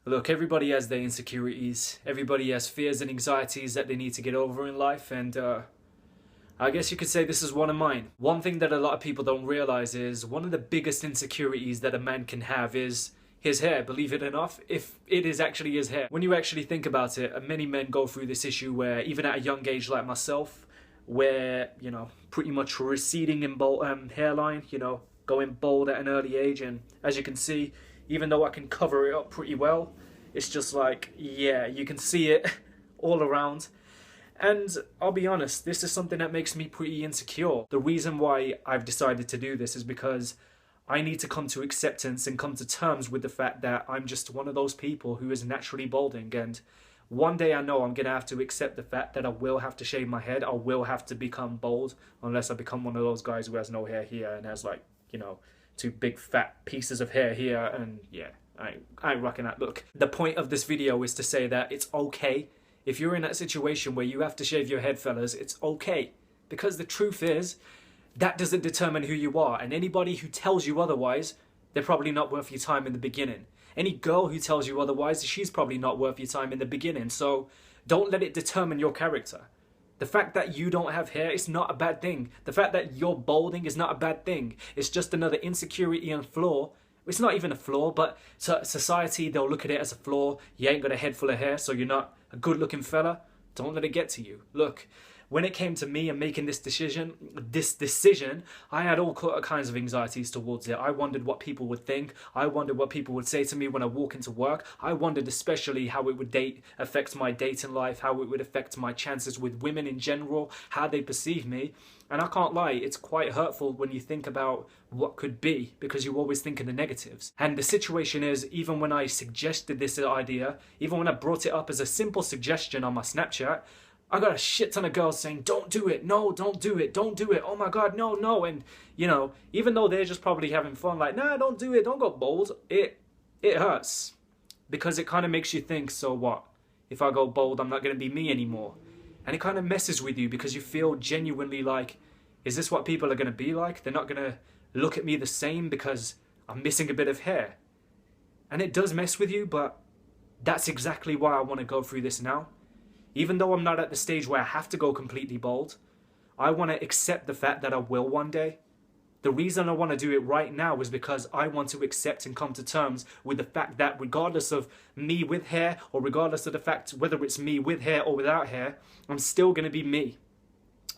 Look, everybody has their insecurities. Everybody has fears and anxieties that they need to get over in life, and I guess you could say this is one of mine. One thing that a lot of people don't realize is one of the biggest insecurities that a man can have is his hair, believe it or not, if it is actually his hair. When you actually think about it, many men go through this issue where, even at a young age like myself, where, you know, pretty much receding in hairline, you know, going bald at an early age, and as you can see, even though I can cover it up pretty well, it's just like, yeah, you can see it all around. And I'll be honest, this is something that makes me pretty insecure. The reason why I've decided to do this is because I need to come to acceptance and come to terms with the fact that I'm just one of those people who is naturally balding, and one day I know I'm going to have to accept the fact that I will have to shave my head. I will have to become bald, unless I become one of those guys who has no hair here and has, like, you know, two big fat pieces of hair here, and yeah, I ain't rocking that look. The point of this video is to say that it's okay. If you're in that situation where you have to shave your head, fellas, it's okay. Because the truth is, that doesn't determine who you are, and anybody who tells you otherwise, they're probably not worth your time in the beginning. Any girl who tells you otherwise, she's probably not worth your time in the beginning, so don't let it determine your character. The fact that you don't have hair is not a bad thing. The fact that you're balding is not a bad thing. It's just another insecurity and flaw. It's not even a flaw, but society, they'll look at it as a flaw. You ain't got a head full of hair, so you're not a good looking fella. Don't let it get to you. Look, when it came to me and making this decision, I had all kinds of anxieties towards it. I wondered what people would think. I wondered what people would say to me when I walk into work. I wondered especially how it would affect my dating life, how it would affect my chances with women in general, how they perceive me. And I can't lie, it's quite hurtful when you think about what could be, because you always think of the negatives. And the situation is, even when I suggested this idea, even when I brought it up as a simple suggestion on my Snapchat, I got a shit ton of girls saying, don't do it, no, don't do it, don't do it, oh my god, no, no. And, you know, even though they're just probably having fun, like, nah, don't do it, don't go bald, it hurts. Because it kind of makes you think, so what? If I go bald, I'm not going to be me anymore. And it kind of messes with you because you feel genuinely like, is this what people are going to be like? They're not going to look at me the same because I'm missing a bit of hair. And it does mess with you, but that's exactly why I want to go through this now. Even though I'm not at the stage where I have to go completely bald, I want to accept the fact that I will one day. The reason I want to do it right now is because I want to accept and come to terms with the fact that regardless of me with hair, or regardless of the fact whether it's me with hair or without hair, I'm still going to be me.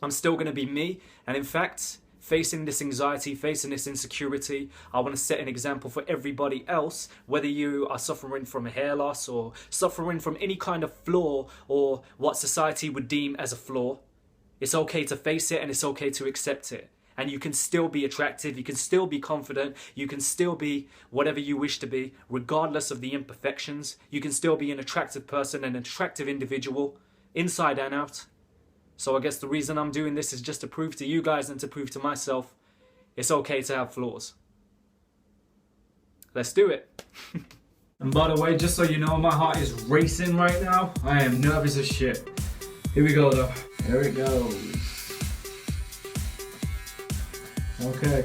I'm still going to be me. And in fact, facing this anxiety, facing this insecurity, I want to set an example for everybody else, whether you are suffering from a hair loss or suffering from any kind of flaw or what society would deem as a flaw. It's okay to face it and it's okay to accept it. And you can still be attractive, you can still be confident, you can still be whatever you wish to be, regardless of the imperfections. You can still be an attractive person, an attractive individual, inside and out. So I guess the reason I'm doing this is just to prove to you guys and to prove to myself, it's okay to have flaws. Let's do it. And by the way, just so you know, my heart is racing right now. I am nervous as shit. Here we go though. There it goes. Okay,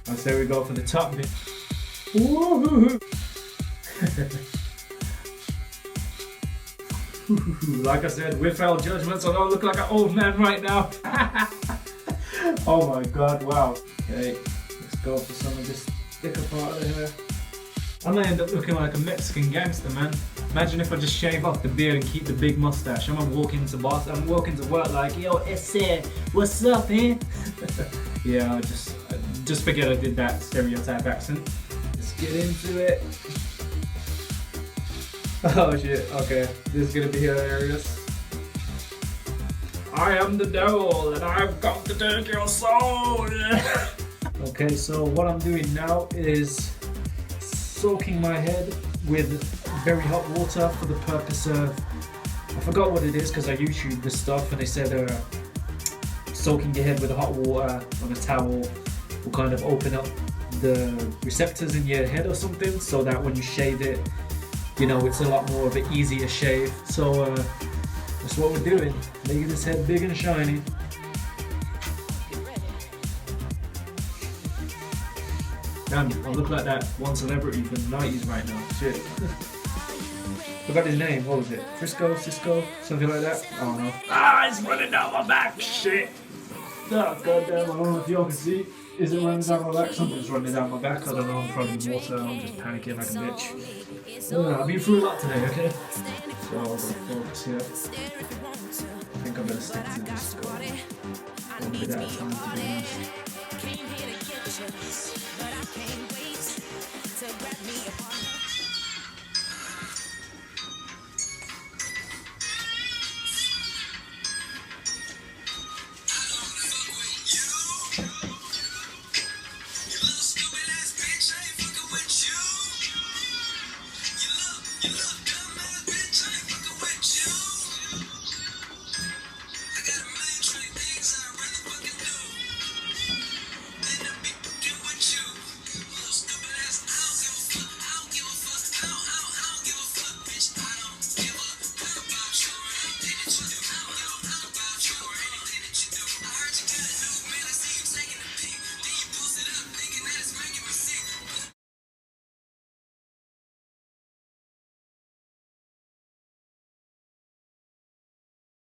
I say we go for the top bit. Woo-hoo-hoo. Like I said, without judgment, so I don't look like an old man right now. Oh my god, wow. Okay, let's go for some of this thicker part of the hair. I'm gonna end up looking like a Mexican gangster, man. Imagine if I just shave off the beard and keep the big mustache. I'm gonna walk into Boston, I'm walking to work like, yo, ese, what's up, man? Yeah, just forget I did that stereotype accent. Let's get into it. Oh shit, okay, this is gonna be hilarious. I am the devil and I've got to take your soul. Okay, so what I'm doing now is soaking my head with very hot water for the purpose of, I forgot what it is because I YouTubed this stuff and they said soaking your head with hot water on a towel will kind of open up the receptors in your head or something, so that when you shave it, you know, it's a lot more of an easier shave. So that's what we're doing, making this head big and shiny. Damn, I look like that one celebrity from the 90s right now. Shit. Forgot his name. What was it? Frisco, Cisco, something like that. I don't know. It's running down my back. Shit. Oh goddamn! I don't know if y'all can see. Is it running down my back? Something's running down my back. I don't know. I'm probably water. I'm just panicking like a bitch. I've been through a lot today. Okay. So I'll go focus here. I think I better stick to this. One bit at a time, to be honest.